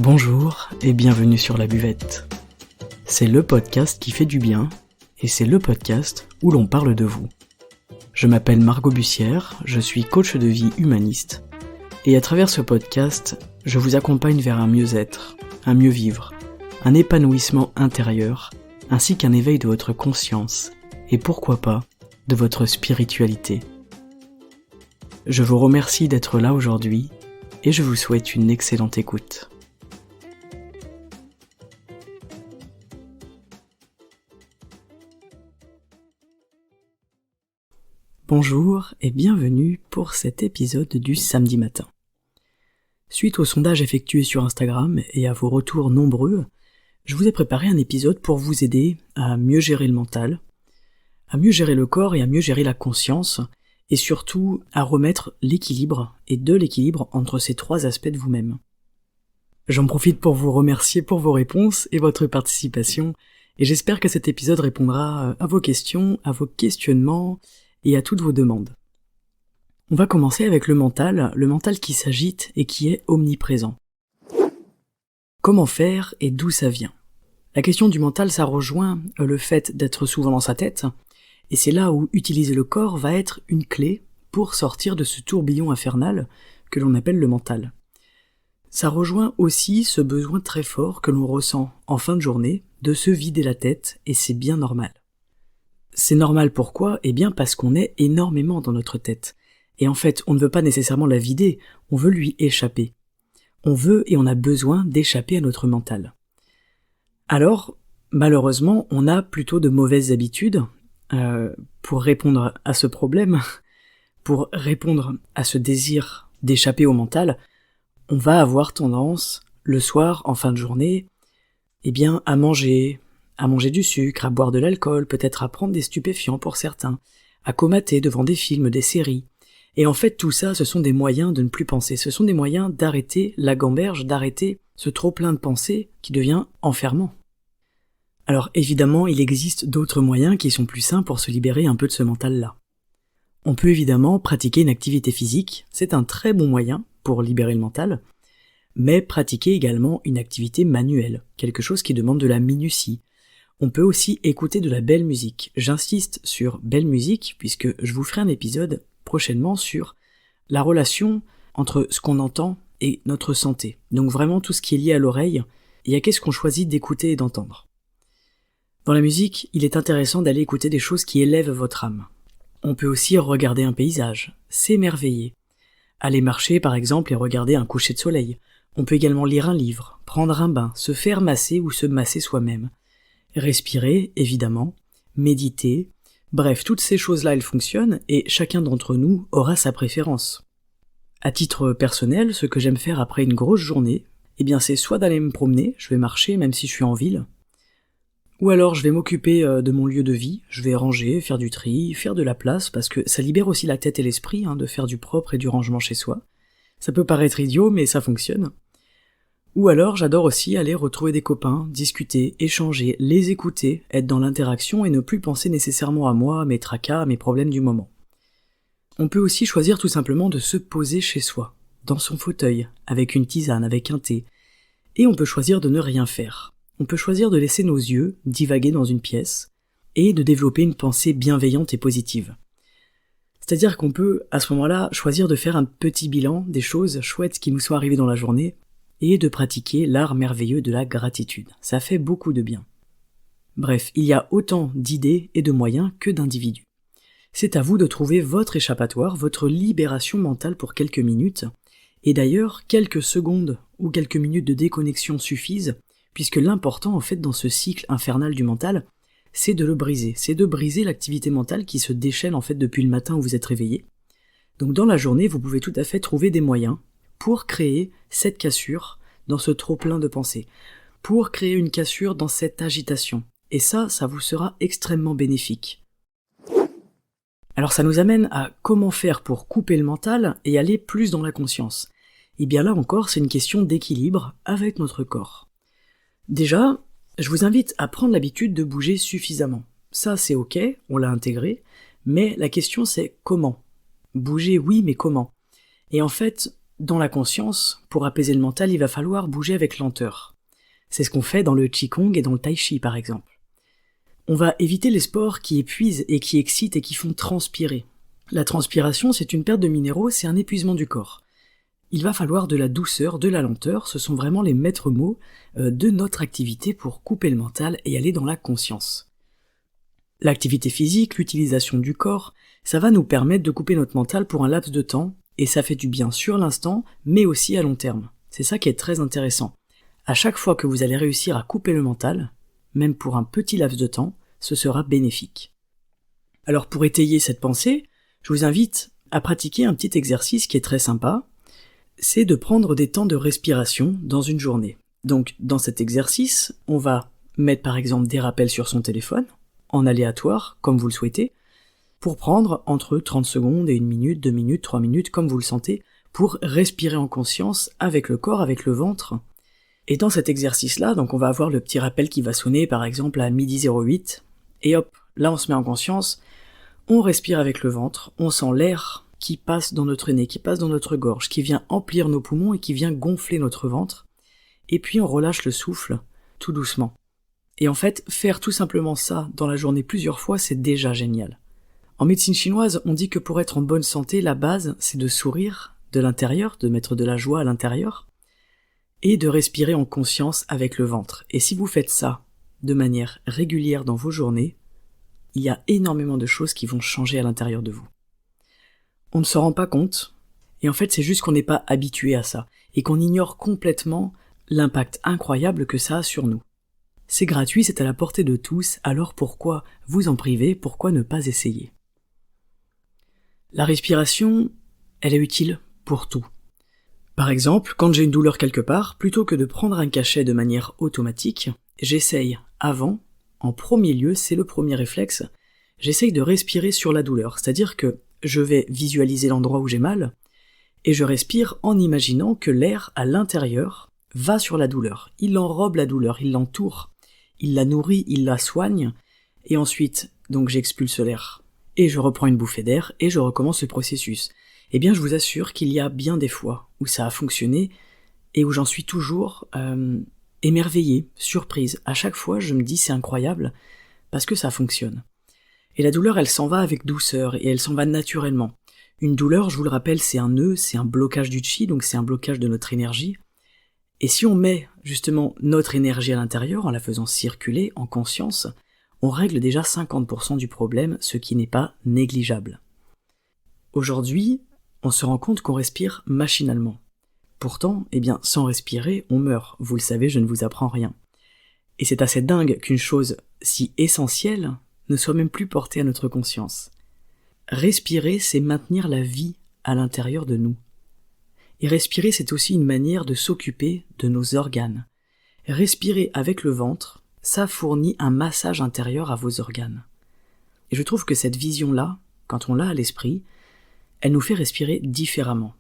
Bonjour et bienvenue sur La Buvette. C'est le podcast qui fait du bien et c'est le podcast où l'on parle de vous. Je m'appelle Margot Bussière, je suis coach de vie humaniste et à travers ce podcast, je vous accompagne vers un mieux-être, un mieux vivre, un épanouissement intérieur ainsi qu'un éveil de votre conscience et pourquoi pas de votre spiritualité. Je vous remercie d'être là aujourd'hui et je vous souhaite une excellente écoute. Bonjour et bienvenue pour cet épisode du samedi matin. Suite au sondage effectué sur Instagram et à vos retours nombreux, je vous ai préparé un épisode pour vous aider à mieux gérer le mental, à mieux gérer le corps et à mieux gérer la conscience, et surtout à remettre l'équilibre et de l'équilibre entre ces trois aspects de vous-même. J'en profite pour vous remercier pour vos réponses et votre participation, et j'espère que cet épisode répondra à vos questions, à vos questionnements et à toutes vos demandes. On va commencer avec le mental qui s'agite et qui est omniprésent. Comment faire et d'où ça vient ? La question du mental, ça rejoint le fait d'être souvent dans sa tête, et c'est là où utiliser le corps va être une clé pour sortir de ce tourbillon infernal que l'on appelle le mental. Ça rejoint aussi ce besoin très fort que l'on ressent en fin de journée de se vider la tête, et c'est bien normal. C'est normal pourquoi ? Eh bien parce qu'on est énormément dans notre tête. Et en fait, on ne veut pas nécessairement la vider, on veut lui échapper. On veut et on a besoin d'échapper à notre mental. Alors, malheureusement, on a plutôt de mauvaises habitudes pour répondre à ce problème, pour répondre à ce désir d'échapper au mental. On va avoir tendance, le soir, en fin de journée, eh bien, à manger du sucre, à boire de l'alcool, peut-être à prendre des stupéfiants pour certains, à comater devant des films, des séries. Et en fait, tout ça, ce sont des moyens de ne plus penser. Ce sont des moyens d'arrêter la gamberge, d'arrêter ce trop-plein de pensées qui devient enfermant. Alors évidemment, il existe d'autres moyens qui sont plus sains pour se libérer un peu de ce mental-là. On peut évidemment pratiquer une activité physique, c'est un très bon moyen pour libérer le mental, mais pratiquer également une activité manuelle, quelque chose qui demande de la minutie. On peut aussi écouter de la belle musique. J'insiste sur belle musique puisque je vous ferai un épisode prochainement sur la relation entre ce qu'on entend et notre santé. Donc vraiment tout ce qui est lié à l'oreille et à qu'est-ce qu'on choisit d'écouter et d'entendre. Dans la musique, il est intéressant d'aller écouter des choses qui élèvent votre âme. On peut aussi regarder un paysage, s'émerveiller. Aller marcher par exemple et regarder un coucher de soleil. On peut également lire un livre, prendre un bain, se faire masser ou se masser soi-même. Respirer, évidemment, méditer, bref, toutes ces choses-là, elles fonctionnent et chacun d'entre nous aura sa préférence. À titre personnel, ce que j'aime faire après une grosse journée, eh bien c'est soit d'aller me promener, je vais marcher même si je suis en ville, ou alors je vais m'occuper de mon lieu de vie, je vais ranger, faire du tri, faire de la place, parce que ça libère aussi la tête et l'esprit de faire du propre et du rangement chez soi. Ça peut paraître idiot, mais ça fonctionne. Ou alors j'adore aussi aller retrouver des copains, discuter, échanger, les écouter, être dans l'interaction et ne plus penser nécessairement à moi, à mes tracas, à mes problèmes du moment. On peut aussi choisir tout simplement de se poser chez soi, dans son fauteuil, avec une tisane, avec un thé, et on peut choisir de ne rien faire. On peut choisir de laisser nos yeux divaguer dans une pièce, et de développer une pensée bienveillante et positive. C'est-à-dire qu'on peut, à ce moment-là, choisir de faire un petit bilan des choses chouettes qui nous sont arrivées dans la journée, et de pratiquer l'art merveilleux de la gratitude. Ça fait beaucoup de bien. Bref, il y a autant d'idées et de moyens que d'individus. C'est à vous de trouver votre échappatoire, votre libération mentale pour quelques minutes, et d'ailleurs, quelques secondes ou quelques minutes de déconnexion suffisent, puisque l'important en fait dans ce cycle infernal du mental, c'est de le briser, c'est de briser l'activité mentale qui se déchaîne en fait depuis le matin où vous êtes réveillé. Donc dans la journée, vous pouvez tout à fait trouver des moyens pour créer cette cassure dans ce trop-plein de pensées, pour créer une cassure dans cette agitation. Et ça vous sera extrêmement bénéfique. Alors ça nous amène à comment faire pour couper le mental et aller plus dans la conscience. Et bien là encore, c'est une question d'équilibre avec notre corps. Déjà, je vous invite à prendre l'habitude de bouger suffisamment. Ça c'est ok, on l'a intégré, mais la question c'est comment ? Bouger oui, mais comment ? Et en fait, dans la conscience, pour apaiser le mental, il va falloir bouger avec lenteur. C'est ce qu'on fait dans le Qigong et dans le Tai Chi par exemple. On va éviter les sports qui épuisent et qui excitent et qui font transpirer. La transpiration, c'est une perte de minéraux, c'est un épuisement du corps. Il va falloir de la douceur, de la lenteur, ce sont vraiment les maîtres mots de notre activité pour couper le mental et aller dans la conscience. L'activité physique, l'utilisation du corps, ça va nous permettre de couper notre mental pour un laps de temps, et ça fait du bien sur l'instant, mais aussi à long terme. C'est ça qui est très intéressant. À chaque fois que vous allez réussir à couper le mental, même pour un petit laps de temps, ce sera bénéfique. Alors pour étayer cette pensée, je vous invite à pratiquer un petit exercice qui est très sympa, c'est de prendre des temps de respiration dans une journée. Donc dans cet exercice, on va mettre par exemple des rappels sur son téléphone, en aléatoire, comme vous le souhaitez, pour prendre entre 30 secondes et 1 minute, 2 minutes, 3 minutes, comme vous le sentez, pour respirer en conscience avec le corps, avec le ventre. Et dans cet exercice-là, donc on va avoir le petit rappel qui va sonner par exemple à 12h08, et hop, là on se met en conscience, on respire avec le ventre, on sent l'air qui passe dans notre nez, qui passe dans notre gorge, qui vient emplir nos poumons et qui vient gonfler notre ventre, et puis on relâche le souffle tout doucement. Et en fait, faire tout simplement ça dans la journée plusieurs fois, c'est déjà génial. En médecine chinoise, on dit que pour être en bonne santé, la base, c'est de sourire de l'intérieur, de mettre de la joie à l'intérieur, et de respirer en conscience avec le ventre. Et si vous faites ça de manière régulière dans vos journées, il y a énormément de choses qui vont changer à l'intérieur de vous. On ne s'en rend pas compte, et en fait c'est juste qu'on n'est pas habitué à ça, et qu'on ignore complètement l'impact incroyable que ça a sur nous. C'est gratuit, c'est à la portée de tous, alors pourquoi vous en priver, pourquoi ne pas essayer ? La respiration, elle est utile pour tout. Par exemple, quand j'ai une douleur quelque part, plutôt que de prendre un cachet de manière automatique, j'essaye avant, en premier lieu, c'est le premier réflexe, j'essaye de respirer sur la douleur, c'est-à-dire que je vais visualiser l'endroit où j'ai mal, et je respire en imaginant que l'air à l'intérieur va sur la douleur. Il enrobe la douleur, il l'entoure, il la nourrit, il la soigne, et ensuite, donc j'expulse l'air, et je reprends une bouffée d'air, et je recommence le processus. Eh bien, je vous assure qu'il y a bien des fois où ça a fonctionné, et où j'en suis toujours émerveillé, surprise. À chaque fois, je me dis c'est incroyable, parce que ça fonctionne. Et la douleur, elle s'en va avec douceur, et elle s'en va naturellement. Une douleur, je vous le rappelle, c'est un nœud, c'est un blocage du chi, donc c'est un blocage de notre énergie. Et si on met justement notre énergie à l'intérieur, en la faisant circuler, en conscience, on règle déjà 50% du problème, ce qui n'est pas négligeable. Aujourd'hui, on se rend compte qu'on respire machinalement. Pourtant, sans respirer, on meurt. Vous le savez, je ne vous apprends rien. Et c'est assez dingue qu'une chose si essentielle ne soit même plus portée à notre conscience. Respirer, c'est maintenir la vie à l'intérieur de nous. Et respirer, c'est aussi une manière de s'occuper de nos organes. Respirer avec le ventre, ça fournit un massage intérieur à vos organes. Et je trouve que cette vision-là, quand on l'a à l'esprit, elle nous fait respirer différemment.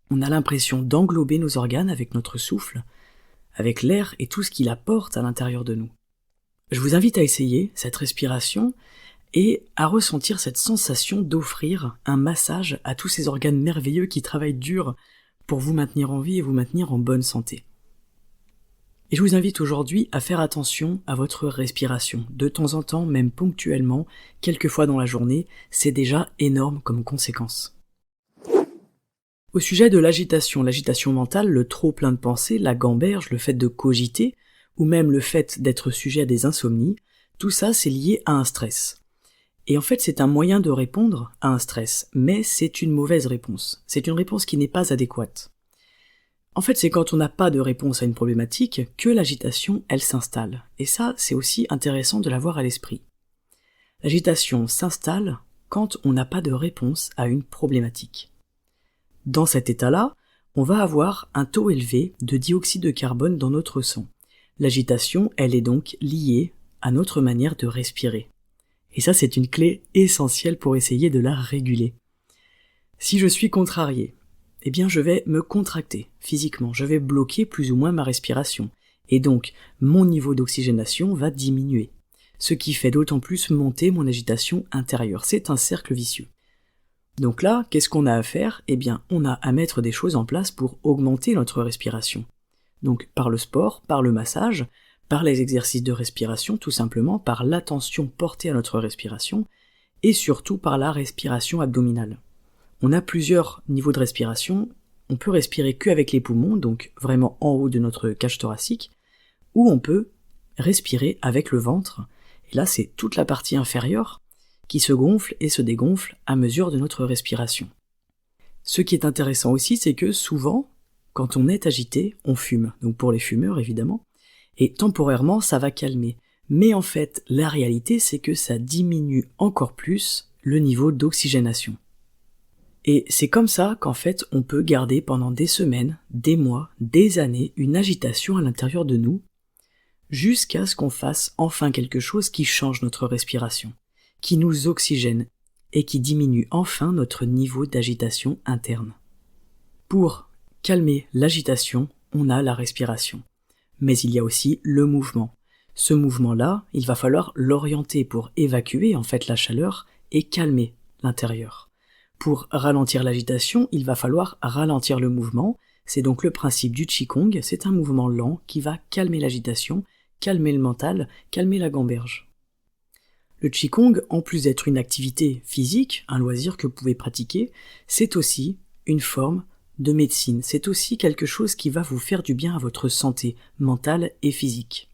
On a l'impression d'englober nos organes avec notre souffle, avec l'air et tout ce qu'il apporte à l'intérieur de nous. Je vous invite à essayer cette respiration et à ressentir cette sensation d'offrir un massage à tous ces organes merveilleux qui travaillent dur pour vous maintenir en vie et vous maintenir en bonne santé. Et je vous invite aujourd'hui à faire attention à votre respiration. De temps en temps, même ponctuellement, quelques fois dans la journée, c'est déjà énorme comme conséquence. Au sujet de l'agitation mentale, le trop plein de pensées, la gamberge, le fait de cogiter, ou même le fait d'être sujet à des insomnies, tout ça c'est lié à un stress. Et en fait c'est un moyen de répondre à un stress, mais c'est une mauvaise réponse. C'est une réponse qui n'est pas adéquate. En fait c'est quand on n'a pas de réponse à une problématique que l'agitation elle s'installe. Et ça c'est aussi intéressant de l'avoir à l'esprit. L'agitation s'installe quand on n'a pas de réponse à une problématique. Dans cet état-là, on va avoir un taux élevé de dioxyde de carbone dans notre sang. L'agitation, elle est donc liée à notre manière de respirer. Et ça, c'est une clé essentielle pour essayer de la réguler. Si je suis contrarié, je vais me contracter physiquement, je vais bloquer plus ou moins ma respiration. Et donc, mon niveau d'oxygénation va diminuer. Ce qui fait d'autant plus monter mon agitation intérieure. C'est un cercle vicieux. Donc là, qu'est-ce qu'on a à faire ? Eh bien, on a à mettre des choses en place pour augmenter notre respiration. Donc par le sport, par le massage, par les exercices de respiration, tout simplement, par l'attention portée à notre respiration, et surtout par la respiration abdominale. On a plusieurs niveaux de respiration. On peut respirer qu'avec les poumons, donc vraiment en haut de notre cage thoracique, ou on peut respirer avec le ventre, et là c'est toute la partie inférieure qui se gonfle et se dégonfle à mesure de notre respiration. Ce qui est intéressant aussi, c'est que souvent, quand on est agité, on fume, donc pour les fumeurs évidemment, et temporairement ça va calmer. Mais en fait, la réalité c'est que ça diminue encore plus le niveau d'oxygénation. Et c'est comme ça qu'en fait on peut garder pendant des semaines, des mois, des années une agitation à l'intérieur de nous, jusqu'à ce qu'on fasse enfin quelque chose qui change notre respiration, qui nous oxygène et qui diminue enfin notre niveau d'agitation interne. Pour calmer l'agitation, on a la respiration. Mais il y a aussi le mouvement. Ce mouvement-là, il va falloir l'orienter pour évacuer en fait la chaleur et calmer l'intérieur. Pour ralentir l'agitation, il va falloir ralentir le mouvement. C'est donc le principe du Qigong, c'est un mouvement lent qui va calmer l'agitation, calmer le mental, calmer la gamberge. Le Qigong, en plus d'être une activité physique, un loisir que vous pouvez pratiquer, c'est aussi une forme de médecine. C'est aussi quelque chose qui va vous faire du bien à votre santé mentale et physique.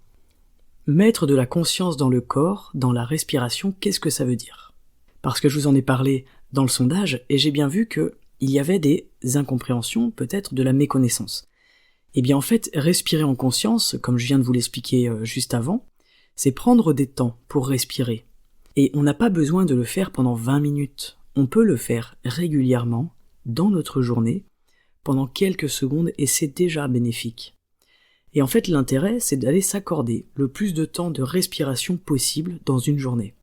Mettre de la conscience dans le corps, dans la respiration, qu'est-ce que ça veut dire ? Parce que je vous en ai parlé dans le sondage, et j'ai bien vu qu'il y avait des incompréhensions, peut-être de la méconnaissance. Eh bien en fait, respirer en conscience, comme je viens de vous l'expliquer juste avant, c'est prendre des temps pour respirer. Et on n'a pas besoin de le faire pendant 20 minutes. On peut le faire régulièrement, dans notre journée, pendant quelques secondes, et c'est déjà bénéfique. Et en fait, l'intérêt, c'est d'aller s'accorder le plus de temps de respiration possible dans une journée.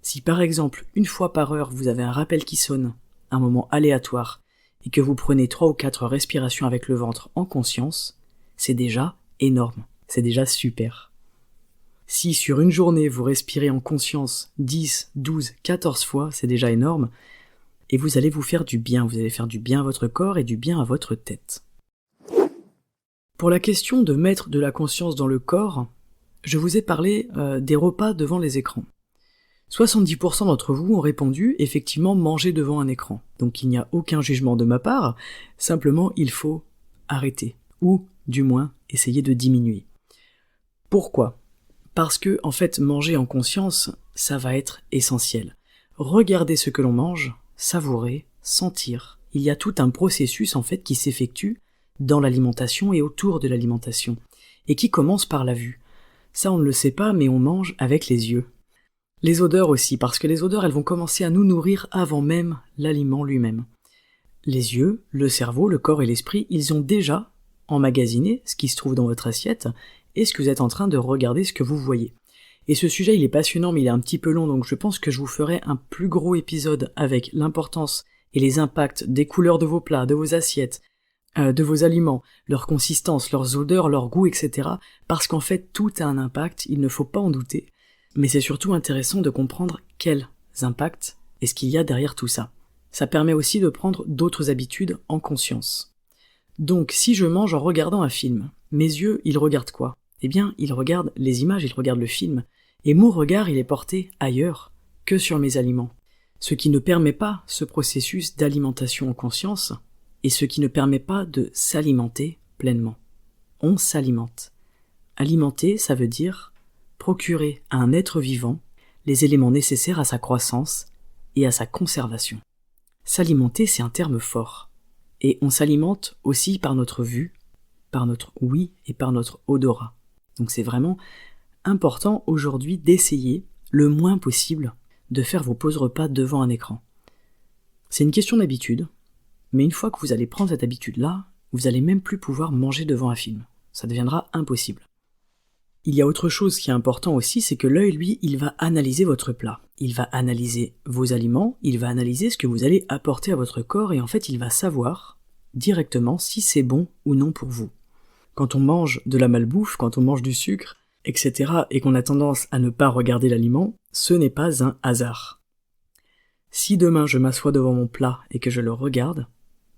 Si par exemple, une fois par heure, vous avez un rappel qui sonne, un moment aléatoire, et que vous prenez 3 ou 4 respirations avec le ventre en conscience, c'est déjà énorme, c'est déjà super. Si sur une journée vous respirez en conscience 10, 12, 14 fois, c'est déjà énorme, et vous allez vous faire du bien, vous allez faire du bien à votre corps et du bien à votre tête. Pour la question de mettre de la conscience dans le corps, je vous ai parlé des repas devant les écrans. 70% d'entre vous ont répondu effectivement manger devant un écran. Donc il n'y a aucun jugement de ma part, simplement il faut arrêter, ou du moins essayer de diminuer. Pourquoi ? Parce que en fait manger en conscience, ça va être essentiel. Regarder ce que l'on mange, savourer, sentir. Il y a tout un processus en fait qui s'effectue dans l'alimentation et autour de l'alimentation, et qui commence par la vue. Ça on ne le sait pas, mais on mange avec les yeux. Les odeurs aussi, parce que les odeurs, elles vont commencer à nous nourrir avant même l'aliment lui-même. Les yeux, le cerveau, le corps et l'esprit, ils ont déjà emmagasiné ce qui se trouve dans votre assiette et ce que vous êtes en train de regarder, ce que vous voyez. Et ce sujet, il est passionnant, mais il est un petit peu long, donc je pense que je vous ferai un plus gros épisode avec l'importance et les impacts des couleurs de vos plats, de vos assiettes, de vos aliments, leur consistance, leurs odeurs, leur goût, etc. Parce qu'en fait, tout a un impact, il ne faut pas en douter. Mais c'est surtout intéressant de comprendre quels impacts est-ce qu'il y a derrière tout ça. Ça permet aussi de prendre d'autres habitudes en conscience. Donc, si je mange en regardant un film, mes yeux, ils regardent quoi ? Eh bien, ils regardent les images, ils regardent le film, et mon regard, il est porté ailleurs que sur mes aliments. Ce qui ne permet pas ce processus d'alimentation en conscience, et ce qui ne permet pas de s'alimenter pleinement. On s'alimente. Alimenter, ça veut dire procurer à un être vivant les éléments nécessaires à sa croissance et à sa conservation. S'alimenter, c'est un terme fort. Et on s'alimente aussi par notre vue, par notre ouïe et par notre odorat. Donc c'est vraiment important aujourd'hui d'essayer le moins possible de faire vos pauses repas devant un écran. C'est une question d'habitude, mais une fois que vous allez prendre cette habitude-là, vous allez même plus pouvoir manger devant un film. Ça deviendra impossible. Il y a autre chose qui est important aussi, c'est que l'œil, lui, il va analyser votre plat. Il va analyser vos aliments, il va analyser ce que vous allez apporter à votre corps, et en fait, il va savoir directement si c'est bon ou non pour vous. Quand on mange de la malbouffe, quand on mange du sucre, etc., et qu'on a tendance à ne pas regarder l'aliment, ce n'est pas un hasard. Si demain je m'assois devant mon plat et que je le regarde,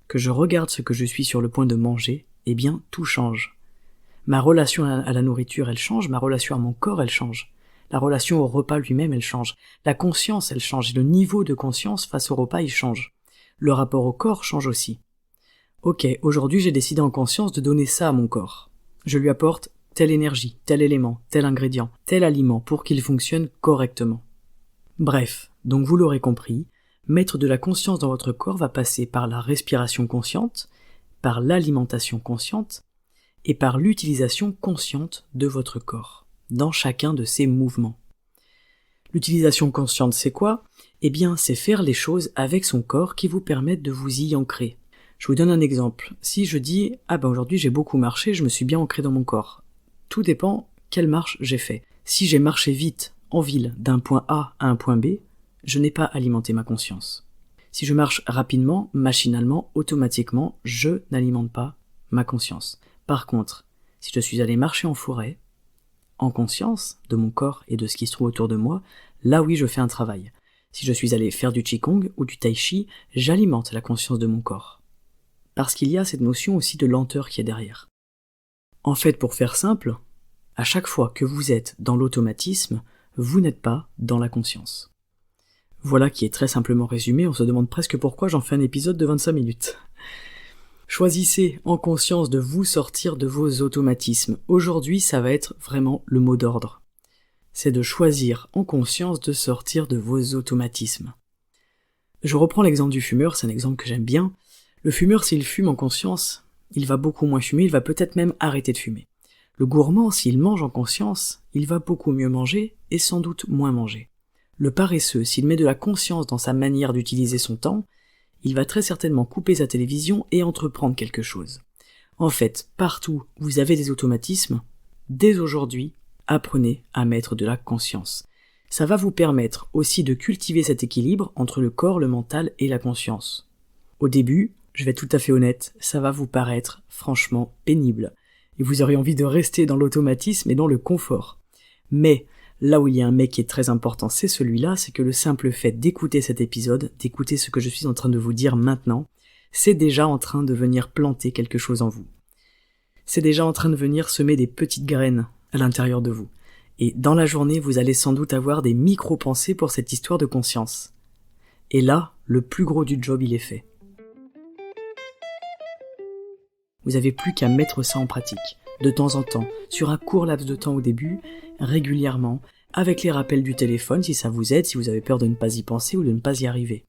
que je regarde ce que je suis sur le point de manger, eh bien tout change. Ma relation à la nourriture, elle change, ma relation à mon corps, elle change. La relation au repas lui-même, elle change. La conscience, elle change. Et le niveau de conscience face au repas, il change. Le rapport au corps change aussi. Ok, aujourd'hui j'ai décidé en conscience de donner ça à mon corps. Je lui apporte telle énergie, tel élément, tel ingrédient, tel aliment pour qu'il fonctionne correctement. Bref, donc vous l'aurez compris, mettre de la conscience dans votre corps va passer par la respiration consciente, par l'alimentation consciente et par l'utilisation consciente de votre corps, dans chacun de ces mouvements. L'utilisation consciente, c'est quoi ? Eh bien, c'est faire les choses avec son corps qui vous permettent de vous y ancrer. Je vous donne un exemple. Si je dis « Ah ben aujourd'hui j'ai beaucoup marché, je me suis bien ancré dans mon corps », tout dépend quelle marche j'ai fait. Si j'ai marché vite en ville d'un point A à un point B, je n'ai pas alimenté ma conscience. Si je marche rapidement, machinalement, automatiquement, je n'alimente pas ma conscience. Par contre, si je suis allé marcher en forêt, en conscience de mon corps et de ce qui se trouve autour de moi, là oui je fais un travail. Si je suis allé faire du Qigong ou du Tai Chi, j'alimente la conscience de mon corps. Parce qu'il y a cette notion aussi de lenteur qui est derrière. En fait, pour faire simple, à chaque fois que vous êtes dans l'automatisme, vous n'êtes pas dans la conscience. Voilà qui est très simplement résumé, on se demande presque pourquoi j'en fais un épisode de 25 minutes. Choisissez en conscience de vous sortir de vos automatismes. Aujourd'hui, ça va être vraiment le mot d'ordre. C'est de choisir en conscience de sortir de vos automatismes. Je reprends l'exemple du fumeur, c'est un exemple que j'aime bien. Le fumeur, s'il fume en conscience, il va beaucoup moins fumer, il va peut-être même arrêter de fumer. Le gourmand, s'il mange en conscience, il va beaucoup mieux manger et sans doute moins manger. Le paresseux, s'il met de la conscience dans sa manière d'utiliser son temps, il va très certainement couper sa télévision et entreprendre quelque chose. En fait, partout où vous avez des automatismes, dès aujourd'hui, apprenez à mettre de la conscience. Ça va vous permettre aussi de cultiver cet équilibre entre le corps, le mental et la conscience. Au début, je vais être tout à fait honnête, ça va vous paraître franchement pénible. Et vous aurez envie de rester dans l'automatisme et dans le confort. Mais, là où il y a un mais qui est très important, c'est celui-là, c'est que le simple fait d'écouter cet épisode, d'écouter ce que je suis en train de vous dire maintenant, c'est déjà en train de venir planter quelque chose en vous. C'est déjà en train de venir semer des petites graines à l'intérieur de vous. Et dans la journée, vous allez sans doute avoir des micro-pensées pour cette histoire de conscience. Et là, le plus gros du job, il est fait. Vous n'avez plus qu'à mettre ça en pratique, de temps en temps, sur un court laps de temps au début, régulièrement, avec les rappels du téléphone si ça vous aide, si vous avez peur de ne pas y penser ou de ne pas y arriver.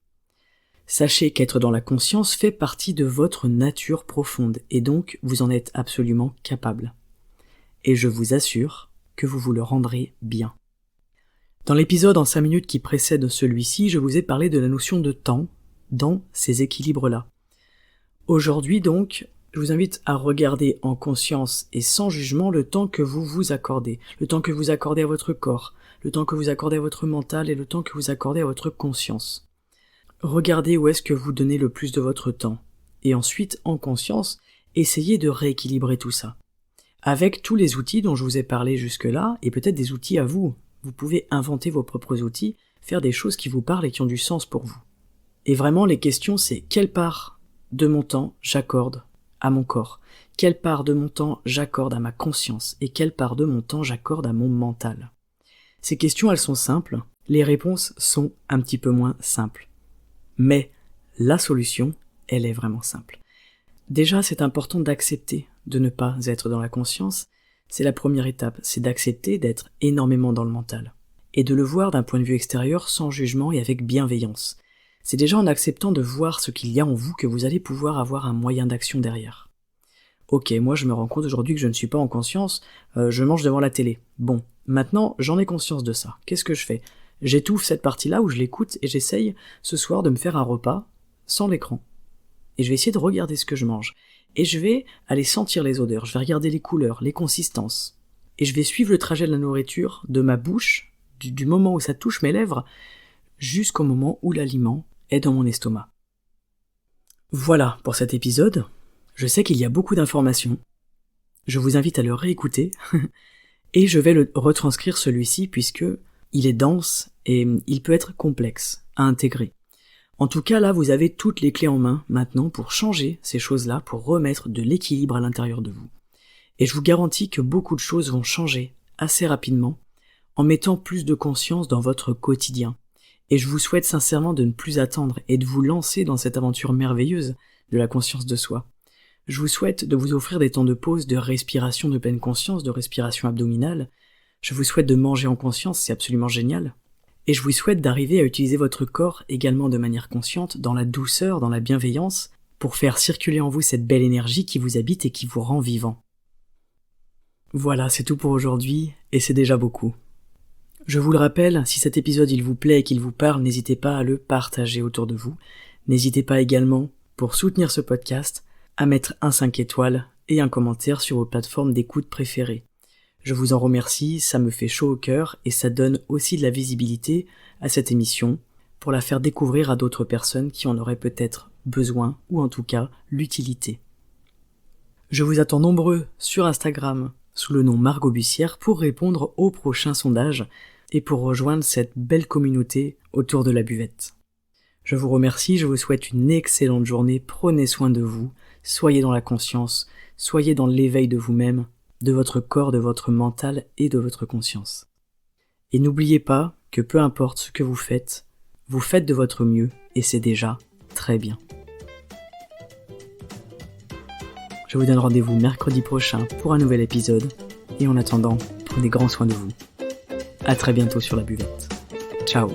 Sachez qu'être dans la conscience fait partie de votre nature profonde, et donc vous en êtes absolument capable. Et je vous assure que vous vous le rendrez bien. Dans l'épisode en 5 minutes qui précède celui-ci, je vous ai parlé de la notion de temps dans ces équilibres-là. Aujourd'hui donc, je vous invite à regarder en conscience et sans jugement le temps que vous vous accordez, le temps que vous accordez à votre corps, le temps que vous accordez à votre mental et le temps que vous accordez à votre conscience. Regardez où est-ce que vous donnez le plus de votre temps. Et ensuite, en conscience, essayez de rééquilibrer tout ça. Avec tous les outils dont je vous ai parlé jusque-là, et peut-être des outils à vous. Vous pouvez inventer vos propres outils, faire des choses qui vous parlent et qui ont du sens pour vous. Et vraiment, les questions, c'est quelle part de mon temps j'accorde à mon corps, quelle part de mon temps j'accorde à ma conscience et quelle part de mon temps j'accorde à mon mental. Ces questions, elles sont simples, les réponses sont un petit peu moins simples. Mais la solution, elle est vraiment simple. Déjà, c'est important d'accepter de ne pas être dans la conscience. C'est la première étape, c'est d'accepter d'être énormément dans le mental. Et de le voir d'un point de vue extérieur sans jugement et avec bienveillance. C'est déjà en acceptant de voir ce qu'il y a en vous que vous allez pouvoir avoir un moyen d'action derrière. Ok, moi je me rends compte aujourd'hui que je ne suis pas en conscience, je mange devant la télé. Bon, maintenant j'en ai conscience de ça. Qu'est-ce que je fais ? J'étouffe cette partie-là où je l'écoute et j'essaye ce soir de me faire un repas sans l'écran. Et je vais essayer de regarder ce que je mange. Et je vais aller sentir les odeurs, je vais regarder les couleurs, les consistances. Et je vais suivre le trajet de la nourriture, de ma bouche, du moment où ça touche mes lèvres, jusqu'au moment où l'aliment est dans mon estomac. Voilà pour cet épisode. Je sais qu'il y a beaucoup d'informations. Je vous invite à le réécouter. Et je vais le retranscrire celui-ci puisque il est dense et il peut être complexe à intégrer. En tout cas, là, vous avez toutes les clés en main maintenant pour changer ces choses-là, pour remettre de l'équilibre à l'intérieur de vous. Et je vous garantis que beaucoup de choses vont changer assez rapidement en mettant plus de conscience dans votre quotidien. Et je vous souhaite sincèrement de ne plus attendre et de vous lancer dans cette aventure merveilleuse de la conscience de soi. Je vous souhaite de vous offrir des temps de pause, de respiration de pleine conscience, de respiration abdominale. Je vous souhaite de manger en conscience, c'est absolument génial. Et je vous souhaite d'arriver à utiliser votre corps également de manière consciente, dans la douceur, dans la bienveillance, pour faire circuler en vous cette belle énergie qui vous habite et qui vous rend vivant. Voilà, c'est tout pour aujourd'hui, et c'est déjà beaucoup. Je vous le rappelle, si cet épisode il vous plaît et qu'il vous parle, n'hésitez pas à le partager autour de vous. N'hésitez pas également, pour soutenir ce podcast, à mettre un 5 étoiles et un commentaire sur vos plateformes d'écoute préférées. Je vous en remercie, ça me fait chaud au cœur et ça donne aussi de la visibilité à cette émission pour la faire découvrir à d'autres personnes qui en auraient peut-être besoin ou en tout cas l'utilité. Je vous attends nombreux sur Instagram sous le nom Margot Bussière pour répondre au prochain sondage et pour rejoindre cette belle communauté autour de la buvette. Je vous remercie, je vous souhaite une excellente journée, prenez soin de vous, soyez dans la conscience, soyez dans l'éveil de vous-même, de votre corps, de votre mental et de votre conscience. Et n'oubliez pas que peu importe ce que vous faites de votre mieux et c'est déjà très bien. Je vous donne rendez-vous mercredi prochain pour un nouvel épisode et en attendant, prenez grand soin de vous. À très bientôt sur la buvette. Ciao.